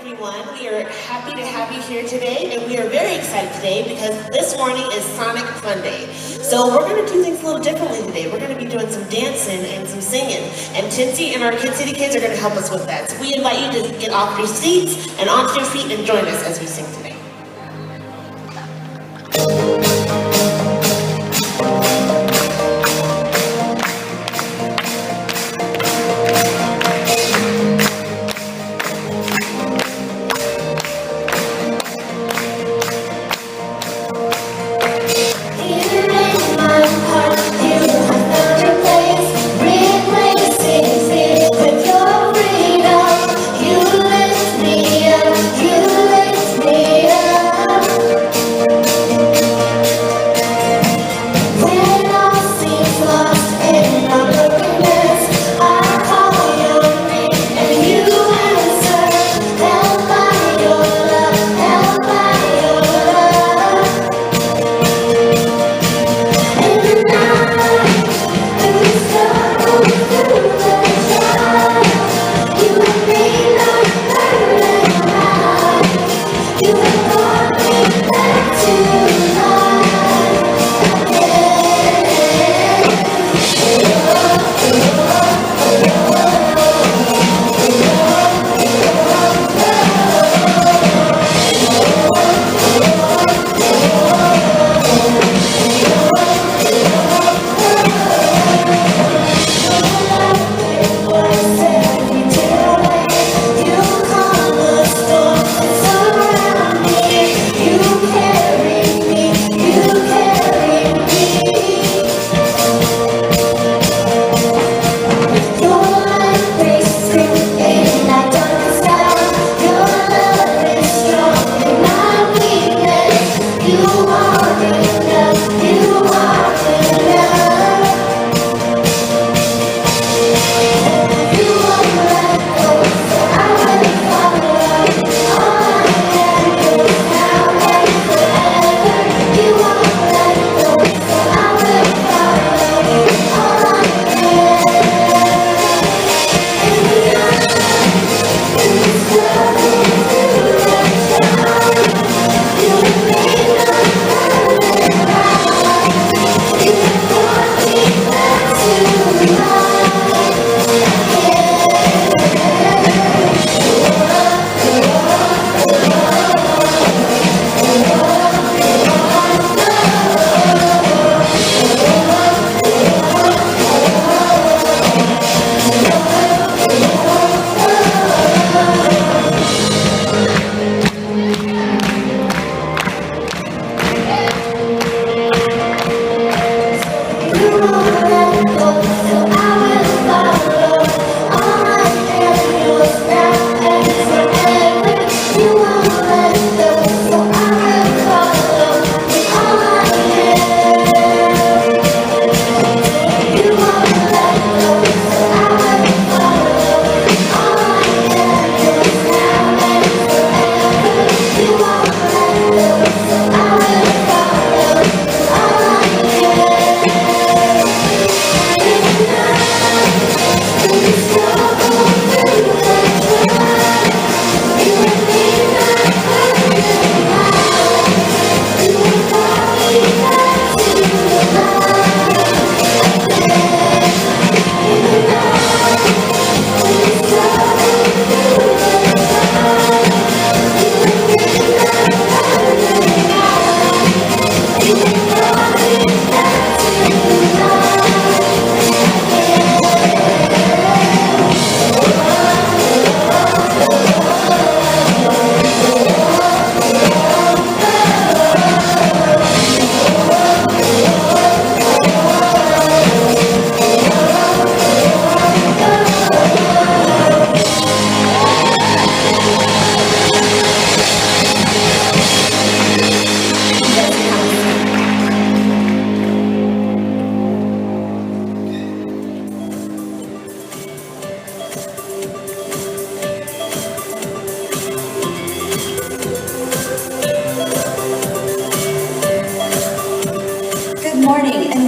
everyone. We are happy to have you here today, and we are very excited today because this morning is Sonic Fun Day. So we're going to do things a little differently today. We're going to be doing some dancing and some singing, and Tinsy and our Kid City kids are going to help us with that. So we invite you to get off your seats and onto your feet and join us as we sing today.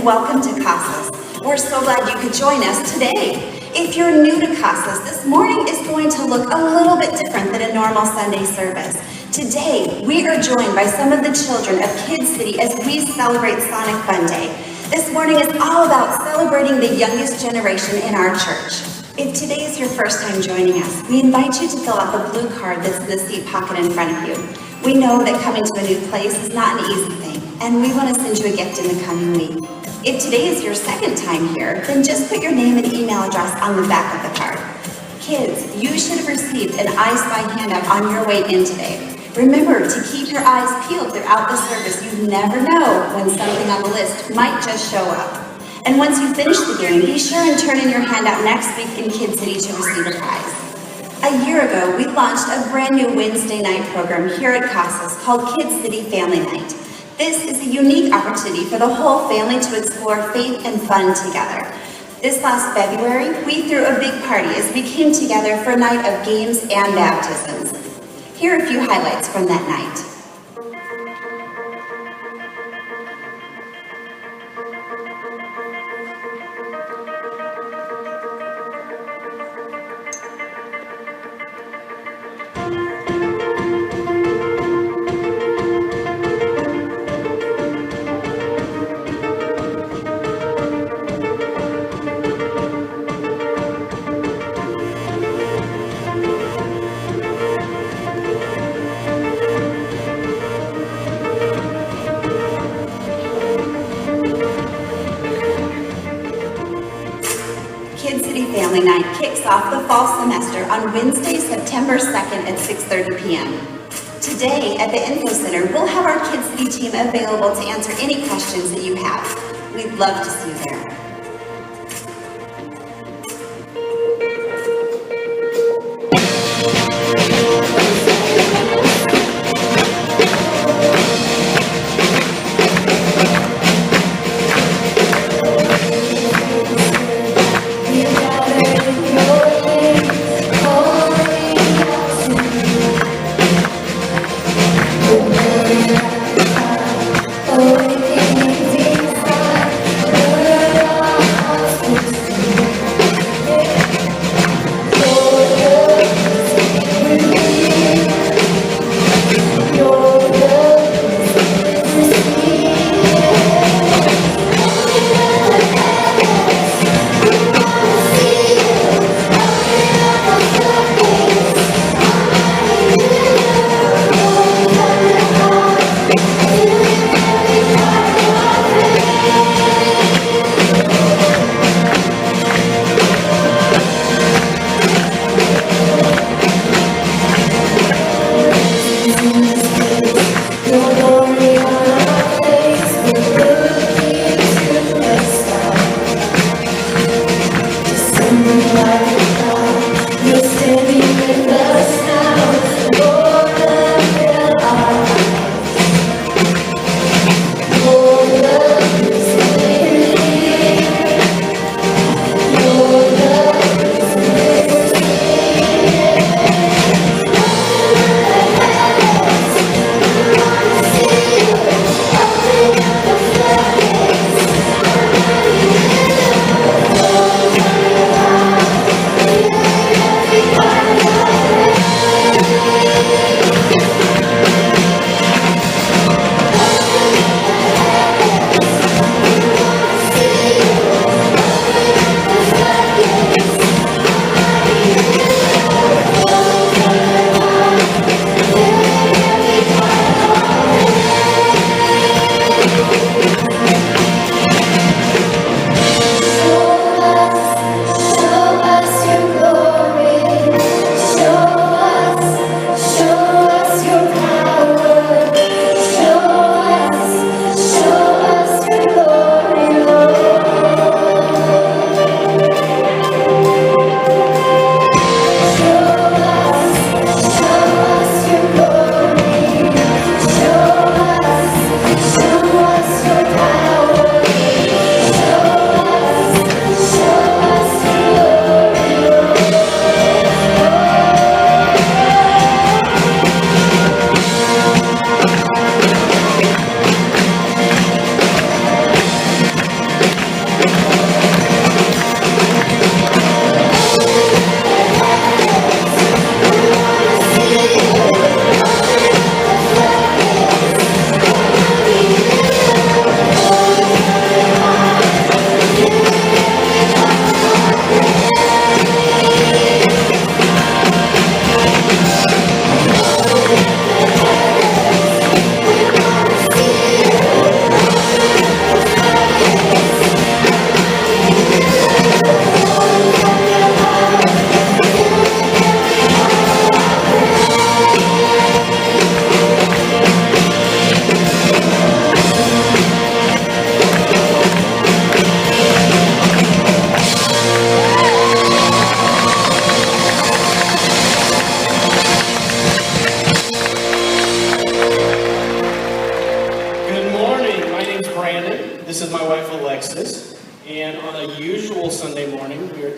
Welcome to Casas. We're so glad you could join us today. If you're new to Casas, this this morning is going to look a little bit different than a normal Sunday service. Today, we are joined by some of the children of Kids City as we celebrate Sonic Fun Day. This morning is all about celebrating the youngest generation in our church. If today is your first time joining us, we invite you to fill out the blue card that's in the seat pocket in front of you. We know that coming to a new place is not an easy thing, and we want to send you a gift in the coming week. If today is your second time here, then just put your name and email address on the back of the card. Kids, you should have received an I Spy handout on your way in today. Remember to keep your eyes peeled throughout the service. You never know when something on the list might just show up. And once you finish the game, be sure and turn in your handout next week in Kid City to receive a prize. A year ago, we launched a brand new Wednesday night program here at Casas called Kid City Family Night. This is a unique opportunity for the whole family to explore faith and fun together. This last February, we threw a big party as we came together for a night of games and baptisms. Here are a few highlights from that night. Kid City Family Night kicks off the fall semester on Wednesday, September 2nd at 6:30 p.m. Today at the Info Center, we'll have our Kid City team available to answer any questions that you have. We'd love to see you there.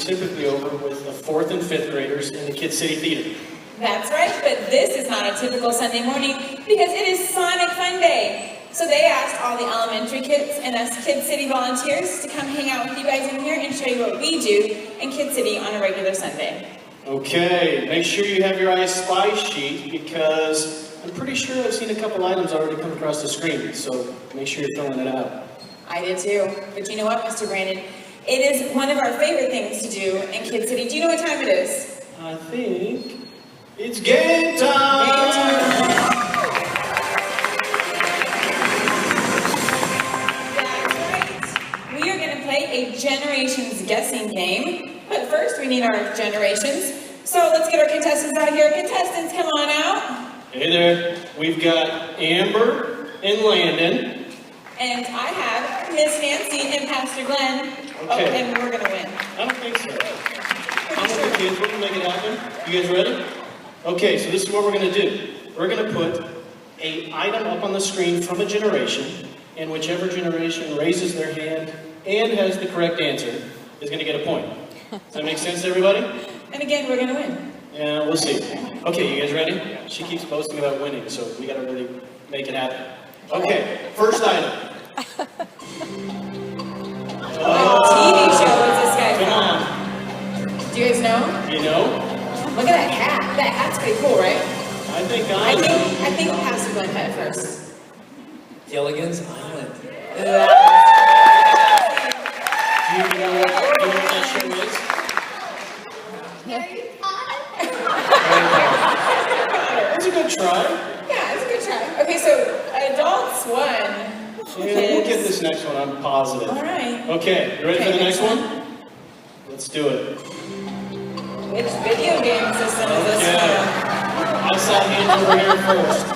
typically over with the 4th and 5th graders in the Kid City Theater. That's right, but this is not a typical Sunday morning because it is Sonic Fun Day. So they asked all the elementary kids and us Kid City volunteers to come hang out with you guys in here and show you what we do in Kid City on a regular Sunday. Okay, make sure you have your I Spy sheet because I'm pretty sure I've seen a couple items already come across the screen, so make sure you're filling it out. I did too, but you know what, Mr. Brandon? It is one of our favorite things to do in Kid City. Do you know what time it is? I think it's game time! Game time! We are going to play a Generations guessing game, but first we need our generations. So let's get our contestants out here. Contestants, come on out. Hey there, we've got Amber and Landon. And I have Miss Nancy and Pastor Glenn. Okay. Oh, and we're going to win. I don't think so. I'm with the kids, we can make it happen. You guys ready? Okay, so this is what we're going to do. We're going to put an item up on the screen from a generation, and whichever generation raises their hand and has the correct answer is going to get a point. Does that make sense to everybody? And again, we're going to win. Yeah, we'll see. Okay, you guys ready? She keeps boasting about winning, so we got to really make it happen. Okay, first item. What TV show is this guy Come from? on. Do you guys know? You know? Look at that hat. That hat's pretty cool, right? I think I think Pastor Glenn had it first. Gilligan's Island. Do you know what that show is? That's a good try. Yeah, it's a good try. Okay, so adults won. Yeah, we'll get this next one, I'm positive. All right. Okay, you ready for the next next one? Let's do it. Which video game system is this Okay. from? I saw hands over here first.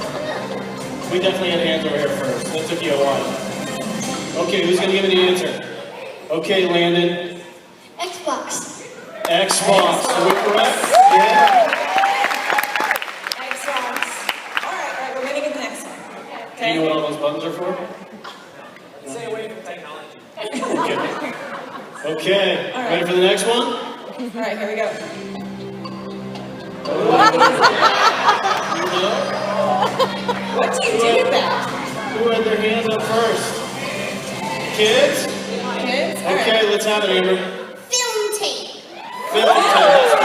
We definitely had hands over here first. That took you a while. Okay, who's going to give me the answer? Okay, Landon. Xbox. Xbox. Are we correct? Yeah. Xbox. All right, we're gonna get the next one. Do you know what all those buttons are for? Stay away from technology. Okay. Okay. All right. Ready for the next one? All right, here we go. What do you do with that? Who had their hands up first? Kids? Kids? All right. Okay, let's have it, Amber. Film tape. Film tape.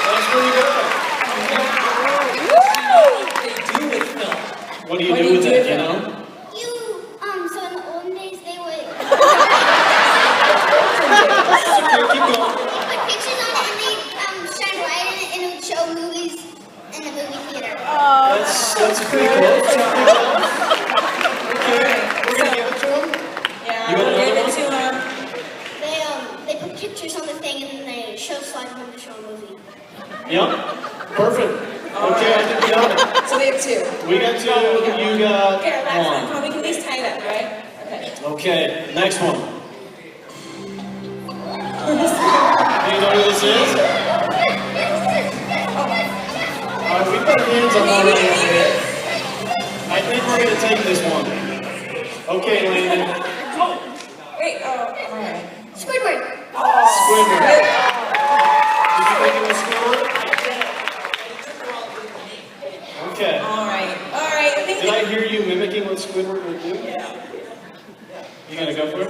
That's pretty good. They do with film. What do you do with that, you know? So in the olden days, they would Okay, keep going. put pictures on it and they'd shine light in it and it would show movies in the movie theater. That's pretty cool. Okay, we're gonna give it to him. Yeah, You got we'll give another it to him. They put pictures on the thing and then they show slides when to show a movie. Yep. Perfect. Okay, I think we got it. So they have two. We got two. You got Okay, our last one. one. We can at least tie it up, right? Okay. Okay, next one. Do you know who this is? Alright, we've got our hands up already. I think we're gonna take this one. Okay, Landon. Wait, all right. Squidward. Squidward. Did you think it was Squidward? Okay. All right. I think Did I hear you mimicking what Squidward would do? Yeah. You gonna go for it?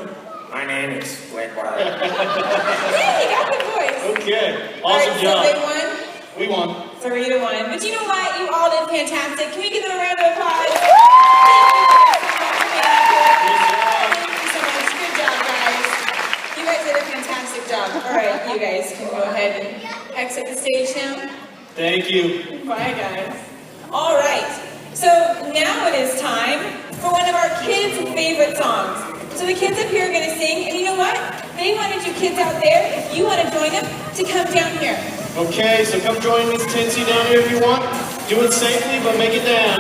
My name is Squidward. Yeah, you got the voice. Okay. All Awesome right, job. so they won. We won. So Rita won. But you know what? You all did fantastic. Can we give them a round of applause? Thank you so much. Good job, guys. You guys did a fantastic job. All right, you guys can go ahead and exit the stage now. Thank you. Bye, guys. All right. So now it is time for one of our kids' favorite songs. So the kids up here are going to sing, and you know what? They wanted you kids out there, if you want to join them, to come down here. Okay, so come join Miss Tinsy down here if you want. Do it safely, but make it down.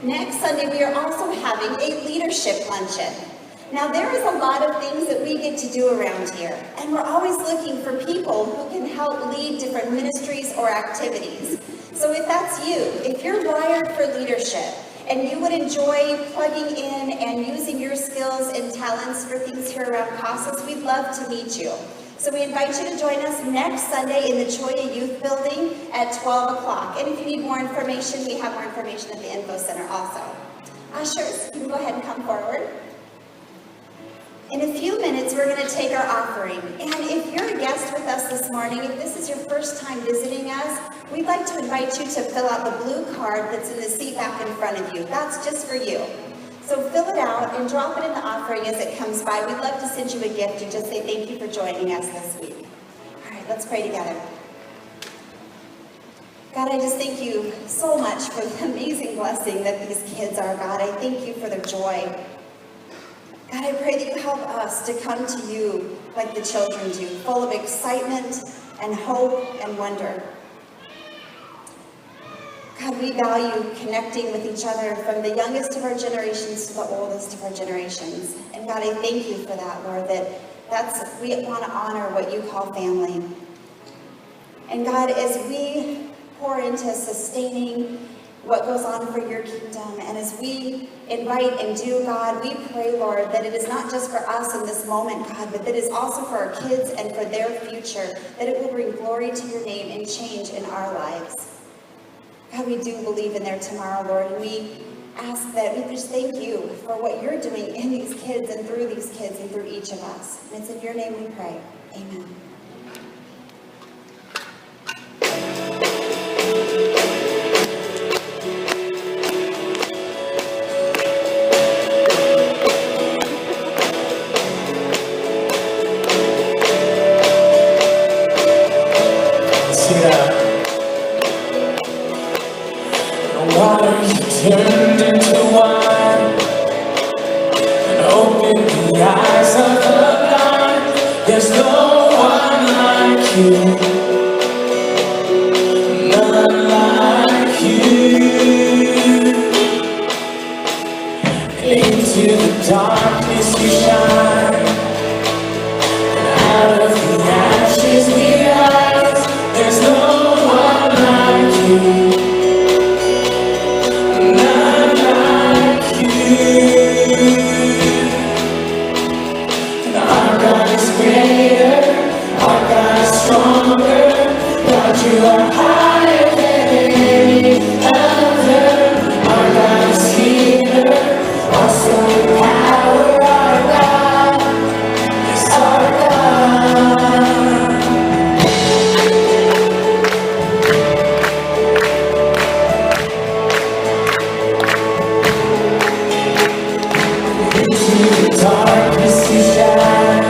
Next Sunday, we are also having a leadership luncheon. Now, there is a lot of things that we get to do around here, and we're always looking for people who can help lead different ministries or activities. So if that's you, if you're wired for leadership, and you would enjoy plugging in and using your skills and talents for things here around Casas, we'd love to meet you. So we invite you to join us next Sunday in the Choya Youth Building at 12 o'clock. And if you need more information, we have more information at the Info Center also. Ushers, you can go ahead and come forward. In a few minutes, we're going to take our offering. And if you're a guest with us this morning, if this is your first time visiting us, we'd like to invite you to fill out the blue card that's in the seat back in front of you. That's just for you. So fill it out and drop it in the offering as it comes by. We'd love to send you a gift and just say thank you for joining us this week. All right, let's pray together. God, I just thank you so much for the amazing blessing that these kids are, God. I thank you for their joy. God, I pray that you help us to come to you like the children do, full of excitement and hope and wonder. God, we value connecting with each other from the youngest of our generations to the oldest of our generations. And God, I thank you for that, Lord, we want to honor what you call family. And God, as we pour into sustaining what goes on for your kingdom, and as we invite and do, God, we pray, Lord, that it is not just for us in this moment, God, but that it is also for our kids and for their future, that it will bring glory to your name and change in our lives. God, we do believe in their tomorrow, Lord, and we ask that we just thank you for what you're doing in these kids and through these kids and through each of us. And it's in your name we pray. Amen. Turned into wine and opened the eyes of the blind. There's no one like you, none like you. Into the darkness you shine, and out of the ashes we rise. There's no one like you. Our God is greater, our God is stronger. God, you are higher than any other. Our God is healer, awesome in power. Our God is our God. Into the darkness you shine,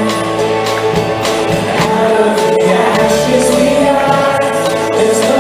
and out of the ashes we rise. There's no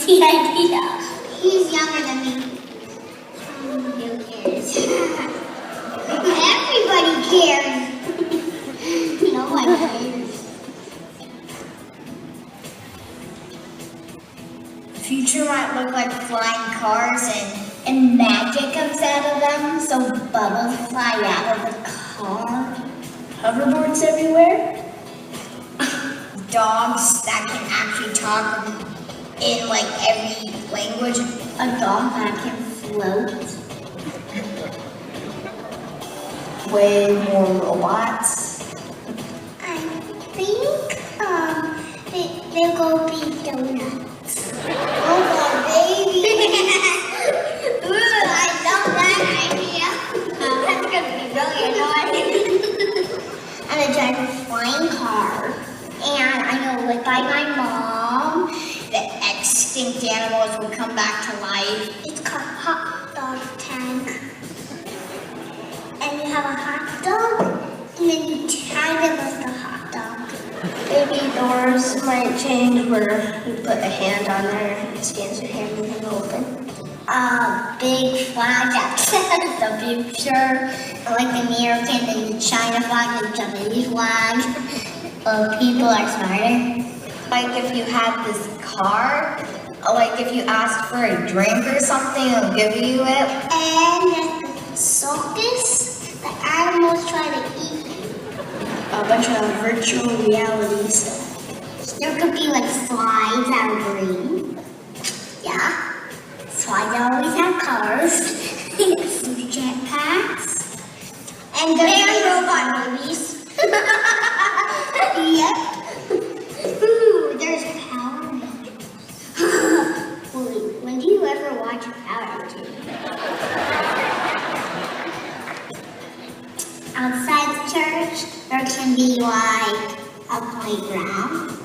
the idea. He's younger than me. Who cares? Everybody cares. No one cares. Future might look like flying cars and magic comes out of them, so bubbles fly out of the car. Hoverboards everywhere. Dogs that can actually talk in like every language. A dog that can float. Way more robots. I think they'll go be donuts. Oh, baby! Ooh, I love that idea. That's gonna be really annoying. And a giant flying car. And I know, like by my mom, the extinct animals will come back to life. It's called hot dog tank. And you have a hot dog, and then you tie them like a hot dog. Maybe doors might change where you put a hand on there, it scans your hand and then open. Big flag that says the future, like the American, the China flag, the Japanese flag. People are smarter. Like if you had this car, like if you asked for a drink or something, it'll give you it. And at the circus, the animals try to eat you. A bunch of virtual reality stuff. There could be like slides that are green. Yeah. Slides always have colors. Some jetpacks. And robot movies. Yep. Ooh, there's Power Rangers. When do you ever watch Power Rangers? Outside the church, there can be like a playground.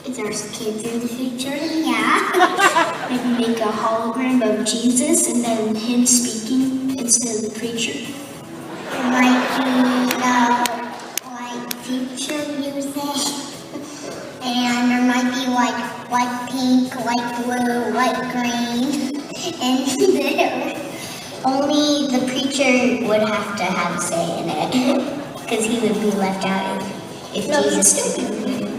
If there's kids in the future, yeah. They can make a hologram of Jesus and then him speaking instead of the preacher. It might be like future music. And there might be like white pink, white blue, white green. And there, only the preacher would have to have a say in it. Because he would be left out if Jesus didn't.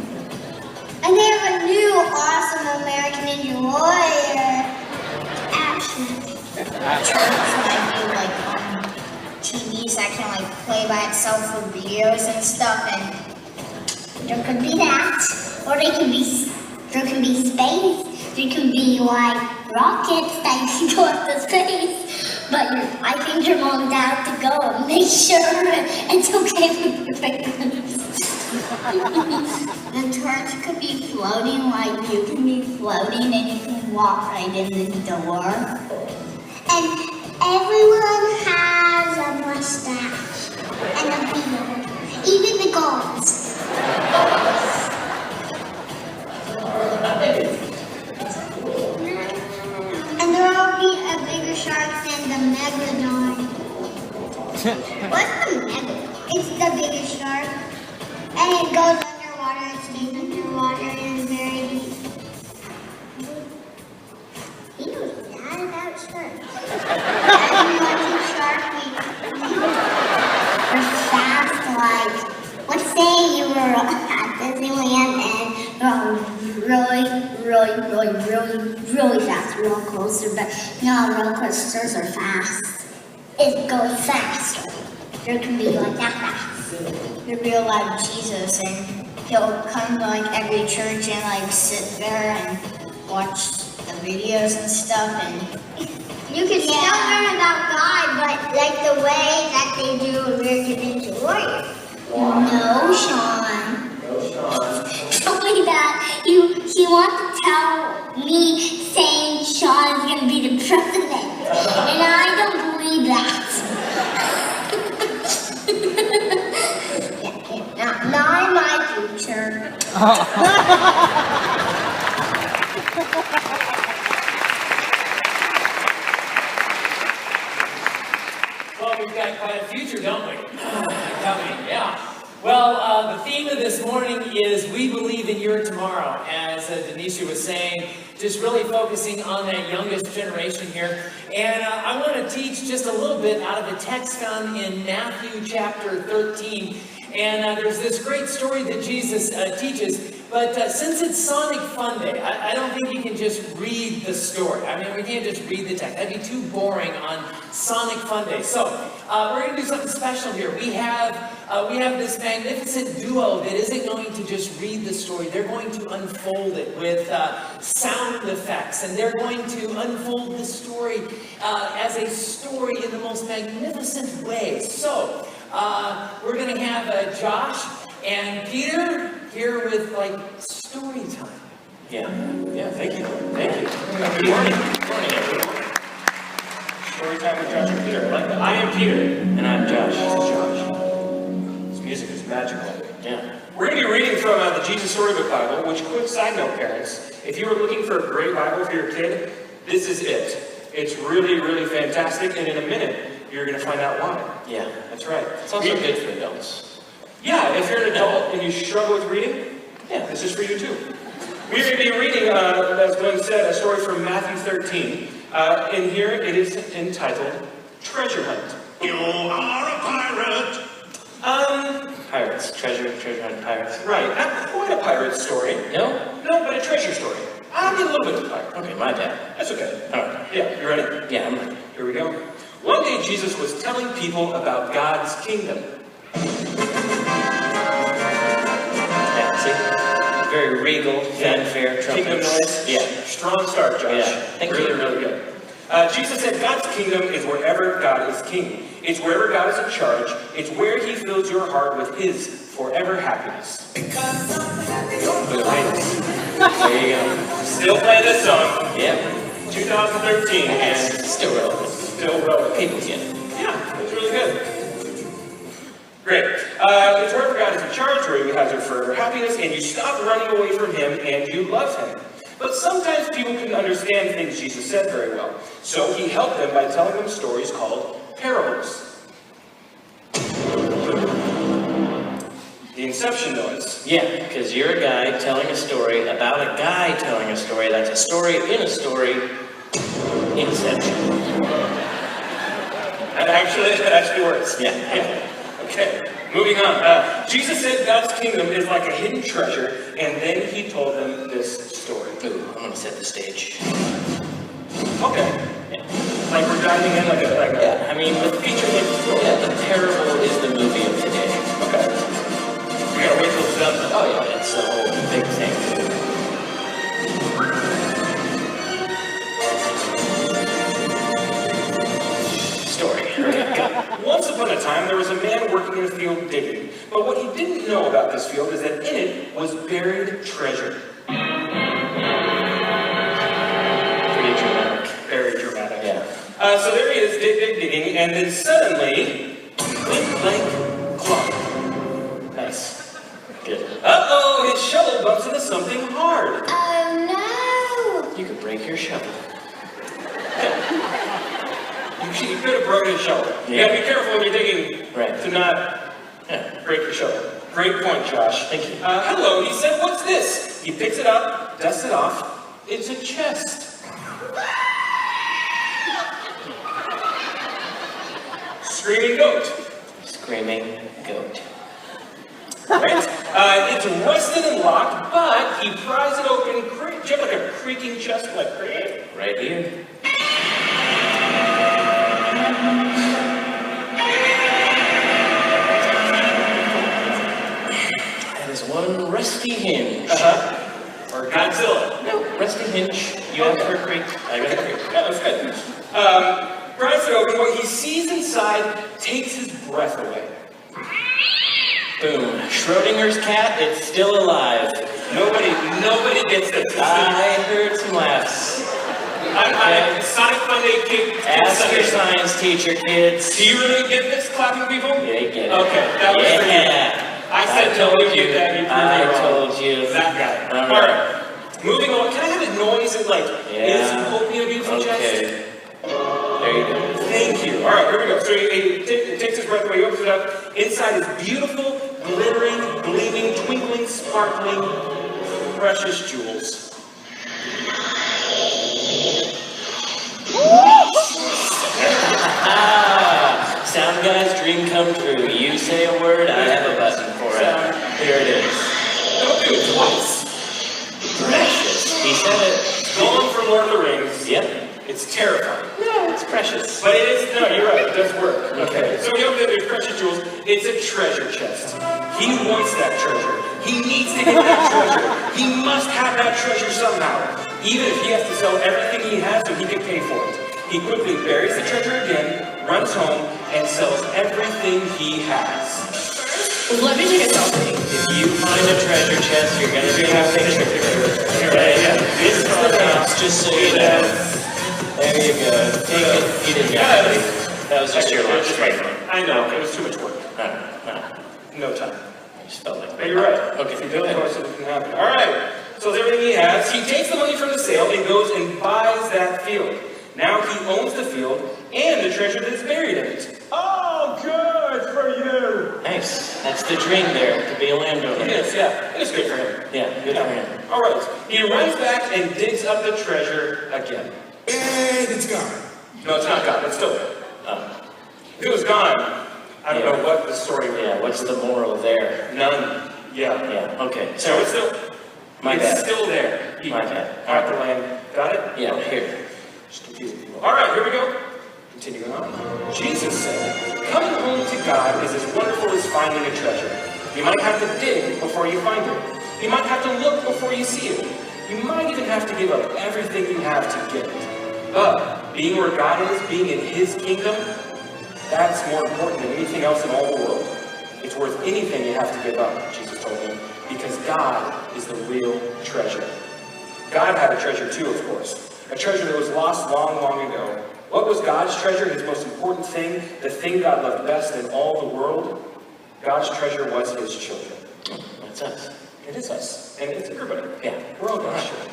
And they have a new awesome American Ninja Warrior action. Church might be like TVs that can like play by itself for videos and stuff, and there could be that. Or there can be space. There can be like rockets that can go up to space. But I think your mom's out to go and make sure it's okay with your parents. The church could be floating like you can be floating and you can walk right in the door. And everyone has a mustache and a beard. Even the gods. And there will be a bigger shark than the megalodon. What's the megalodon? It's the biggest shark. And it goes underwater, it stays underwater, and is very deep. He knows that about sharks. Have you watched Shark Week? They're fast, like, let's say you were at Disneyland and really fast roller coaster, but no, roller coasters are fast. It goes faster. There can be like that fast. There'll be a lot of Jesus, and he'll come to like every church and like sit there and watch the videos and stuff, and you can still learn about God, but like the way that they do American Ninja Warrior. No, Sean. It's only that he wants to tell me saying Sean is gonna be the president, and I don't believe that. Not in my future. Well, we've got quite a future, don't we? Coming, yeah. Well, the theme of this morning is We Believe in Your Tomorrow. As Denisha was saying, just really focusing on that youngest generation here. And I want to teach just a little bit out of the text found in Matthew chapter 13. And there's this great story that Jesus teaches. But since it's Sonic Fun Day, I don't think you can just read the story. I mean, we can't just read the text. That'd be too boring on Sonic Fun Day. So we're going to do something special here. We have this magnificent duo that isn't going to just read the story. They're going to unfold it with sound effects. And they're going to unfold the story as a story in the most magnificent way. So we're going to have Josh and Peter here with story time. Yeah, thank you. Good morning. Good morning, everyone. Story time with Josh and Peter. I am Peter. And I'm Josh. This is Josh. This music is magical. Yeah. We're going to be reading from the Jesus Storybook Bible, which, quick side note, parents, if you were looking for a great Bible for your kid, this is it. It's really, really fantastic, and in a minute, you're going to find out why. Yeah, that's right. It's also good for adults. Yeah, if you're an adult and you struggle with reading, yeah, this is for you too. We're going to be reading, as Glenn said, a story from Matthew 13. In here, it is entitled Treasure Hunt. You are a pirate. Pirates, treasure hunt pirates. Right, not quite a pirate story. No? No, but a treasure story. I'll be a little bit of a pirate. Okay, my bad. That's okay. All right. Yeah, you ready? Yeah, I'm ready. Here we go. One day, Jesus was telling people about God's kingdom. Yeah, see? Very regal, fanfare, trumpets. Kingdom noise. Yeah. Strong start, Josh. Yeah, thank you. Really good. Jesus said God's kingdom is wherever God is king. It's wherever God is in charge. It's where he fills your heart with his forever happiness. There you go. Still play this song. Yep. 2013. And still relevant. Still relevant. People get it. Yeah, it's really good. Great. It's wherever God is in charge, where he has your forever happiness, and you stop running away from him, and you love him. But sometimes people couldn't understand things Jesus said very well. So he helped them by telling them stories called parables. The Inception noise. Yeah, because you're a guy telling a story about a guy telling a story. That's a story in a story. Inception. That actually works. Yeah. Okay, moving on. Jesus said God's kingdom is like a hidden treasure, and then he told them this story. Ooh, I'm going to set the stage. Okay. Yeah. Like we're diving in like a yeah, I mean, the feature length. Yeah, the parable is the movie of today. Okay. We gotta wait till it's done. Oh yeah, it's the whole big thing. Once upon a time, there was a man working in a field digging. But what he didn't know about this field is that in it was buried treasure. Pretty dramatic. Very dramatic. Yeah. So there he is, digging, and then suddenly, clink, clank, clunk. Nice. Good. Uh-oh, his shovel bumps into something hard. Oh no! You could break your shovel. You could have broken his shovel. Yeah. You gotta be careful when you're digging to not break your shovel. Great point, Josh. Thank you. Hello, he said, what's this? He picks it up, dusts it off. It's a chest. Screaming goat. Screaming goat. Right? It's rusted and locked, but he pries it open. Do you have like a creaking chest like right here? That is one rusty hinge. Or Godzilla. No, rusty hinge. You asked for a creak. I got a creak. Yeah, that's good. Pries it open. What he sees inside takes his breath away. Boom. Schrodinger's cat, it's still alive. Nobody gets this. I heard some laughs. Sonic Fun Day kid. Ask your science teacher, kids. Do you really get this, clapping people? Yeah, you get it. Okay, that was for you. I said nobody get that. You proved me wrong. Told you. That guy. All right. Moving on. Can I have a noise and is hoping a beautiful chest? Okay. There you go. Thank you. All right, here we go. So he takes his breath away, he opens it up. Inside is beautiful glittering, gleaming, twinkling, sparkling, precious jewels. Sound guy's dream come true. You say a word, I have a button for it. Here it is. Don't do it twice. Precious. He said it. Going for Lord of the Rings. Yep. It's terrifying. No, it's precious. But it is, no, you're right, it does work. Okay, so we open up the precious jewels. It's a treasure chest. He wants that treasure. He needs to get that treasure. He must have that treasure somehow. Even if he has to sell everything he has so he can pay for it. He quickly buries the treasure again, runs home, and sells everything he has. Let me take a selfie. If you find a treasure chest, you're gonna be a picture. Yeah. This is the house, just so you know. There you go. Take it. You didn't get it. That was just your lunch. I know, it was too much work. No time. I just felt like. But you're right. Okay. If you don't know something can happen. All right. So everything he has, he takes the money from the sale and goes and buys that field. Now he owns the field and the treasure that's buried in it. Oh, good for you. Nice. That's the dream there, to be a landowner. It is, yeah. It is good for him. Yeah, good for him. All right. He runs back and digs up the treasure again. And it's gone. No, it's not gone. It's still there. If it was gone, I don't know what the story would be. Yeah, what's the moral there? None. Yeah. Yeah, okay. So it's still, My it's bad. still there. He My bad. bought the land. Got it? Yeah, here. Just confusing people. All right, here we go. Continuing on. Jesus said, coming home to God is as wonderful as finding a treasure. You might have to dig before you find it. You might have to look before you see it. You might even have to give up everything you have to get it. But being where God is, being in His kingdom, that's more important than anything else in all the world. It's worth anything you have to give up, Jesus told him, because God is the real treasure. God had a treasure too, of course. A treasure that was lost long, long ago. What was God's treasure? His most important thing, the thing God loved best in all the world? God's treasure was His children. That's us. It is us. And it's everybody. Yeah. We're all God's children.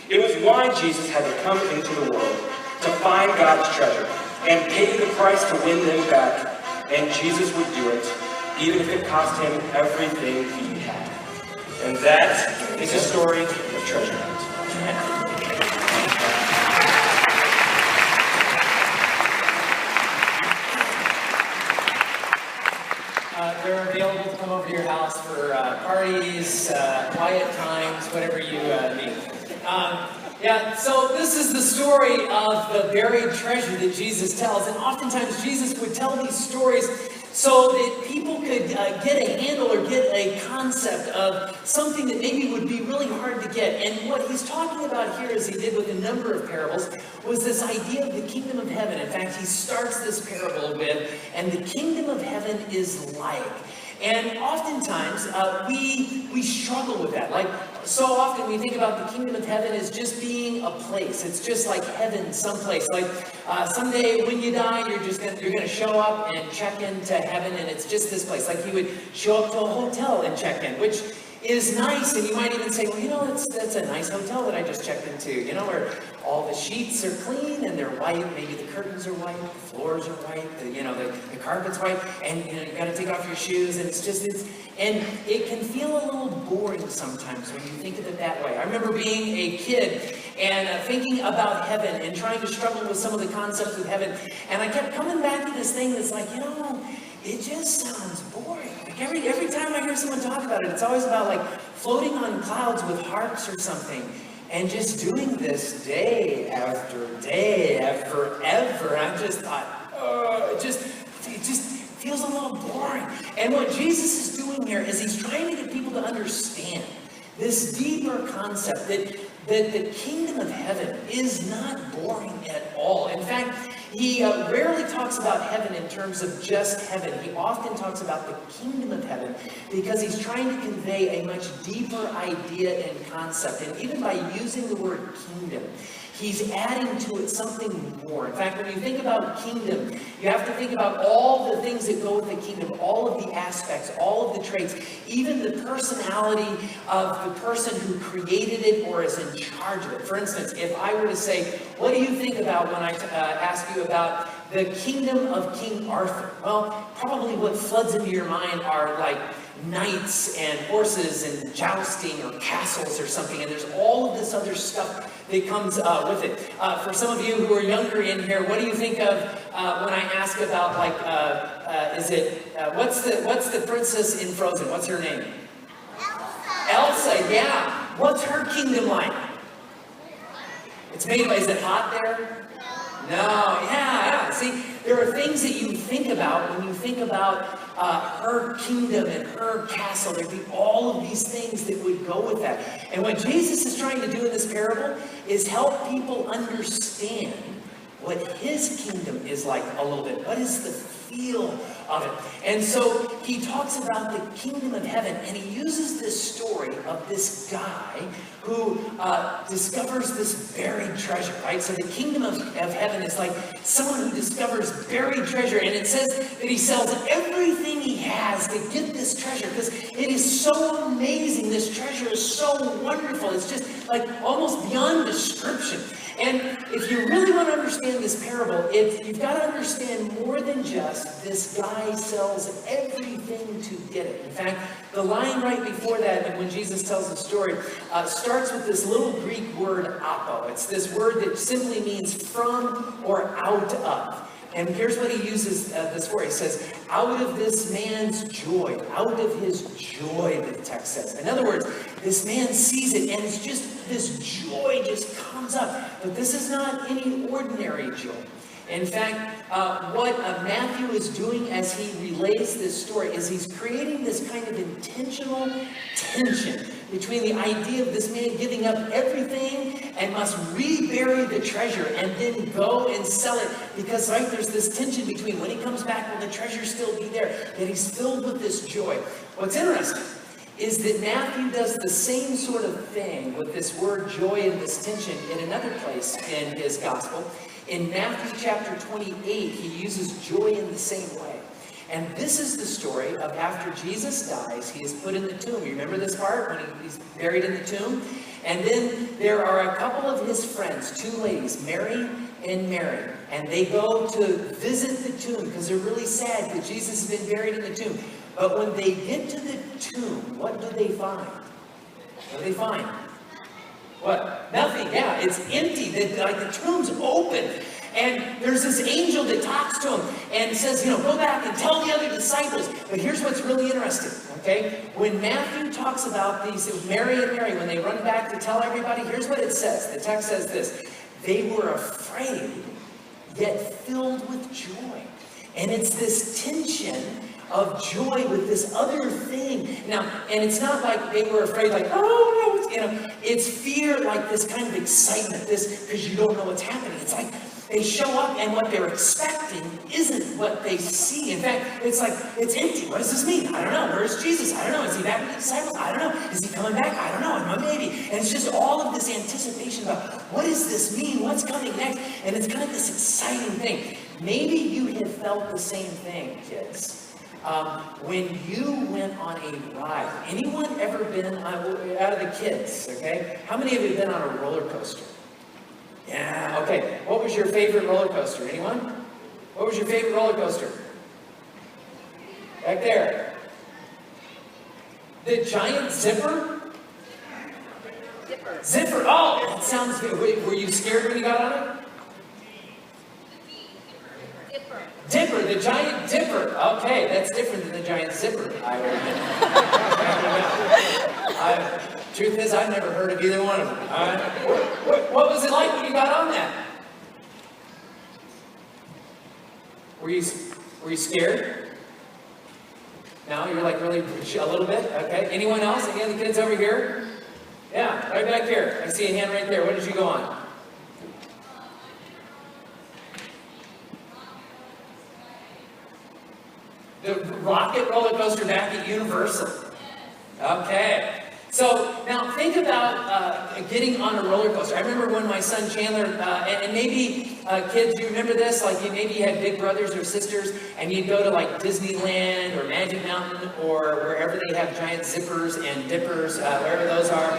It was why Jesus had to come into the world, to find God's treasure, and pay the price to win them back. And Jesus would do it, even if it cost Him everything He had. And that is the story of Treasure Hunt. They're available to come over to your house for parties, quiet times, whatever you need. Yeah, so this is the story of the buried treasure that Jesus tells. And oftentimes Jesus would tell these stories so that people could get a handle or get a concept of something that maybe would be really hard to get. And what he's talking about here, as he did with a number of parables, was this idea of the kingdom of heaven. In fact, he starts this parable with, and the kingdom of heaven is like. And oftentimes, we struggle with that. Like, so often we think about the kingdom of heaven as just being a place. It's just like heaven someplace. Like, someday when you die, you're gonna show up and check into heaven, and it's just this place. Like you would show up to a hotel and check in, which is nice, and you might even say, well, you know, that's a nice hotel that I just checked into, you know, where all the sheets are clean and they're white, maybe the curtains are white, the floors are white, the carpet's white, and you know, you gotta take off your shoes, and and it can feel a little boring sometimes when you think of it that way. I remember being a kid and thinking about heaven and trying to struggle with some of the concepts of heaven, and I kept coming back to this thing that's like, you know, it just sounds boring. Like every time I hear someone talk about it, it's always about like floating on clouds with harps or something, and just doing this day after day after ever. I just thought, it just feels a little boring. And what Jesus is doing here is he's trying to get people to understand this deeper concept that the kingdom of heaven is not boring at all. In fact, he rarely talks about heaven in terms of just heaven. He often talks about the kingdom of heaven because he's trying to convey a much deeper idea and concept. And even by using the word kingdom, he's adding to it something more. In fact, when you think about kingdom, you have to think about all the things that go with the kingdom, all of the aspects, all of the traits, even the personality of the person who created it or is in charge of it. For instance, if I were to say, what do you think about when I ask you about the kingdom of King Arthur? Well, probably what floods into your mind are like knights and horses and jousting or castles or something, and there's all of this other stuff that comes with it. For some of you who are younger in here, what do you think of when I ask about, like, what's the princess in Frozen? What's her name? Elsa, yeah. What's her kingdom like? It's made by, is it hot there? No, yeah. See, there are things that you think about when you think about her kingdom and her castle. There'd be all of these things that would go with that. And what Jesus is trying to do in this parable is help people understand what his kingdom is like a little bit. What is the feel of it? And so he talks about the kingdom of heaven, and he uses this story of this guy who discovers this buried treasure, right? So the kingdom of heaven is like someone who discovers buried treasure, and it says that he sells everything he has to get this treasure, because it is so amazing. This treasure is so wonderful. It's just like almost beyond description. And if you really want to understand this parable, you've got to understand more than just this guy sells everything to get it. In fact, the line right before that, and when Jesus tells the story, starts with this little Greek word apo. It's this word that simply means from or out of. And here's what he uses this for. He says, out of this man's joy, out of his joy, the text says. In other words, this man sees it, and it's just, this joy just comes up. But this is not any ordinary joy. In fact, what Matthew is doing as he relays this story is he's creating this kind of intentional tension between the idea of this man giving up everything and must rebury the treasure and then go and sell it, because, right, there's this tension between when he comes back, will the treasure still be there, that he's filled with this joy. What's interesting is that Matthew does the same sort of thing with this word joy and this tension in another place in his gospel. In Matthew chapter 28, he uses joy in the same way. And this is the story of after Jesus dies, he is put in the tomb. You remember this part when he's buried in the tomb? And then there are a couple of his friends, two ladies, Mary and Mary. And they go to visit the tomb because they're really sad that Jesus has been buried in the tomb. But when they get to the tomb, what do they find? What do they find? What? Nothing. Yeah, it's empty. The tomb's open. And there's this angel that talks to him and says, go back and tell the other disciples. But here's what's really interesting, okay? When Matthew talks about these, Mary and Mary, when they run back to tell everybody, here's what it says. The text says this: they were afraid, yet filled with joy. And it's this tension of joy with this other thing. Now, and it's not like they were afraid, like, oh no, it's fear, like this kind of excitement, this, because you don't know what's happening. It's like they show up and what they're expecting isn't what they see. In fact, it's like, it's empty. What does this mean? I don't know. Where's Jesus? I don't know. Is he back with the disciples? I don't know. Is he coming back? I don't know. And maybe. And it's just all of this anticipation about what does this mean? What's coming next? And it's kind of this exciting thing. Maybe you have felt the same thing, kids. When you went on a ride, anyone ever been, out of the kids, okay? How many of you have been on a roller coaster? Yeah, okay. What was your favorite roller coaster? Anyone? What was your favorite roller coaster? Back there. The giant zipper? Zipper. Oh, that sounds good. Were you scared when you got on it? Dipper, the giant dipper. Okay, that's different than the giant zipper. Truth is, I've never heard of either one of them. What was it like when you got on that? Were you scared? No, you're like really a little bit. Okay. Anyone else? Any other kids over here? Yeah, right back here. I see a hand right there. What did you go on? The rocket roller coaster back at Universal. Okay. So now think about getting on a roller coaster. I remember when my son Chandler, and maybe kids, you remember this? Like maybe you had big brothers or sisters, and you'd go to like Disneyland or Magic Mountain or wherever they have giant zippers and dippers, wherever those are.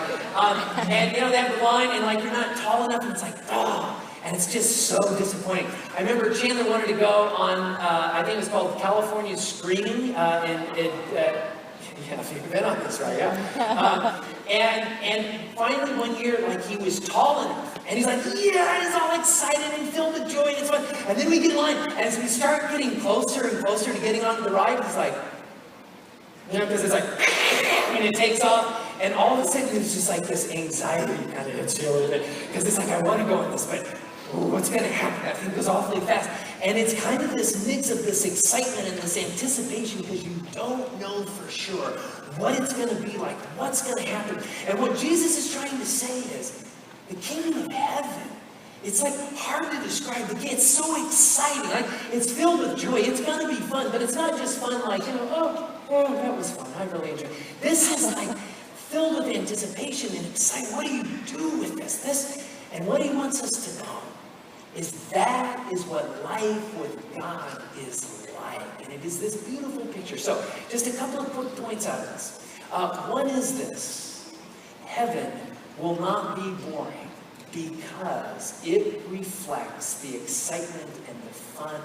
And they have the line, and like you're not tall enough, and it's like, oh. And it's just so disappointing. I remember Chandler wanted to go on, I think it was called California Screaming, and Yeah, you've been on this, right? Yeah. And finally one year, like he was tall enough, and he's like, yeah, he's all excited and filled with joy, and it's fun. And then we get in line, and as we start getting closer and closer to getting onto the ride, he's like, you know, because it's like, and it takes off, and all of a sudden there's just like this anxiety kind of hits you a little bit, because it's like, I want to go on this, but what's going to happen? That thing goes awfully fast. And it's kind of this mix of this excitement and this anticipation, because you don't know for sure what it's going to be like, what's going to happen. And what Jesus is trying to say is, the kingdom of heaven, it's like hard to describe. It's so exciting. Like, it's filled with joy. It's going to be fun, but it's not just fun like, you know, oh, that was fun. I really enjoyed it. This is like filled with anticipation and excitement. What do you do with this? And what he wants us to know is that is what life with God is like. And it is this beautiful picture. So just a couple of quick points out of this. One is this: heaven will not be boring because it reflects the excitement and the fun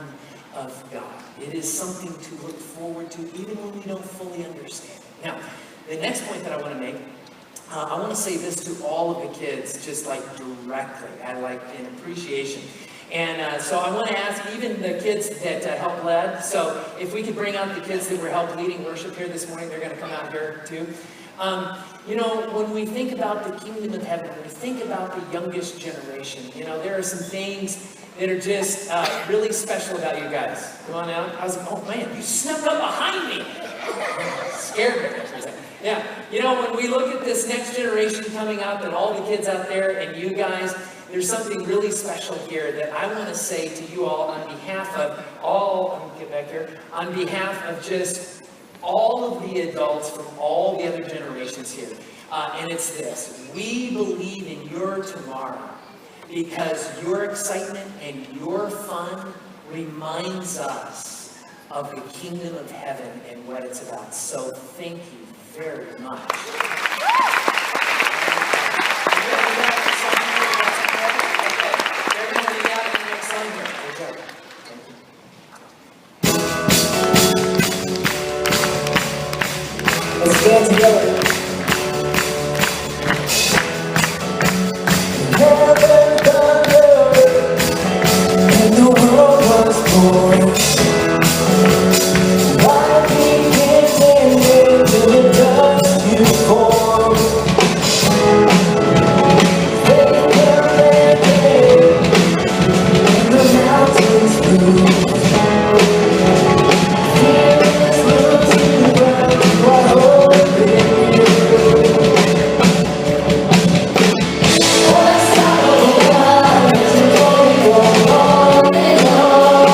of God. It is something to look forward to even when we don't fully understand it. Now, the next point that I want to make, I want to say this to all of the kids, just like directly, I like in appreciation. And so I want to ask even the kids that help led, so if we could bring out the kids that were help leading worship here this morning, they're going to come out here too. You know, when we think about the kingdom of heaven, when we think about the youngest generation, you know, there are some things that are just really special about you guys. Come on out. I was like, oh man, you snuck up behind me. Scared me for a second. Yeah, you know, when we look at this next generation coming up and all the kids out there and you guys, there's something really special here that I want to say to you all on behalf of all, let me get back here, on behalf of just all of the adults from all the other generations here. And it's this: we believe in your tomorrow because your excitement and your fun reminds us of the kingdom of heaven and what it's about. So thank you very much. Let's stand together. Heaven thundered, and the world was born. Life begins till the dust you form. Faith commanded, and the mountains move. Fear is losing ground, while hope in you. Unstoppable God, you're going on and on.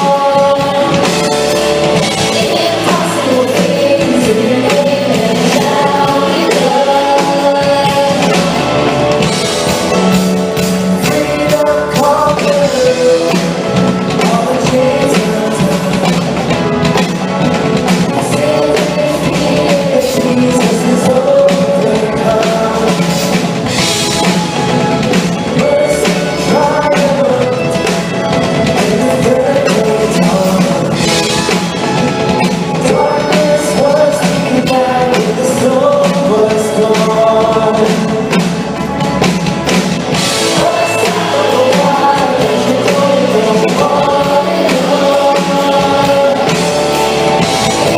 Impossible things in your name and shall be done. Freedom conquered, all the chains undone. Sin defeated, Jesus is overcome. Mercy triumphed, and the third day dawned. Darkness was behind, the storm was gone. Unstoppable God, you're going on and on.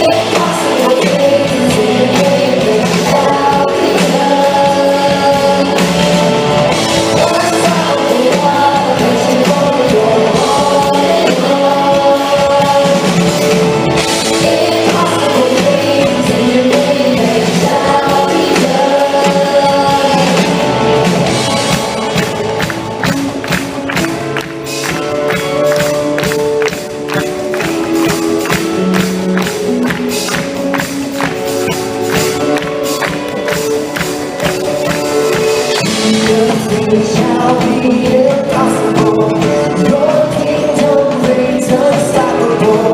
Impossible things in your name that shall be done. Unstoppable God, you're going on and on. Impossible things in your name that shall be done. Nothing shall be impossible. Your kingdom reigns unstoppable.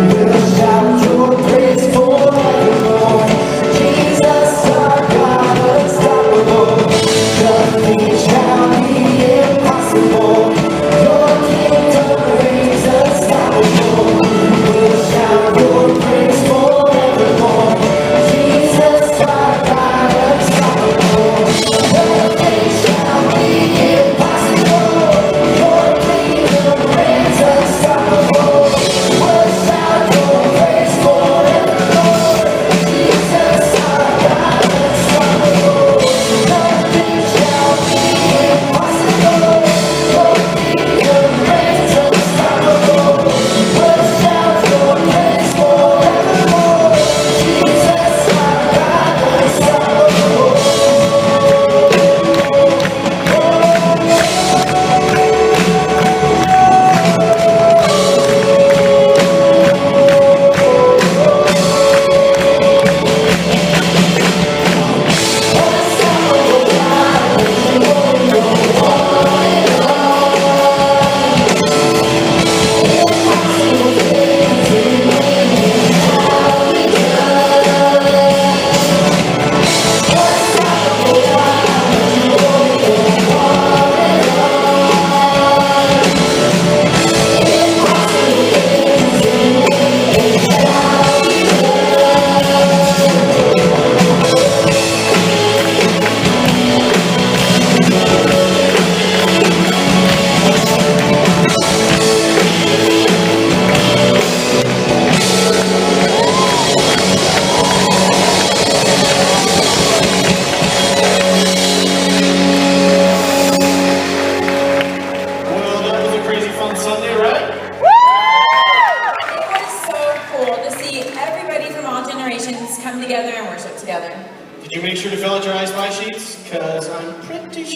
We'll shout your praise forevermore. Jesus, our God, unstoppable. Nothing shall be impossible. Your kingdom reigns unstoppable. We'll shout your praise forevermore. Jesus,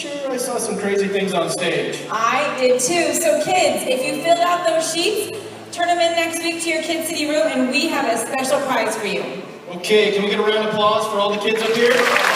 sure I saw some crazy things on stage. I did too. So kids, if you filled out those sheets, turn them in next week to your Kid City room and we have a special prize for you. Okay, can we get a round of applause for all the kids up here?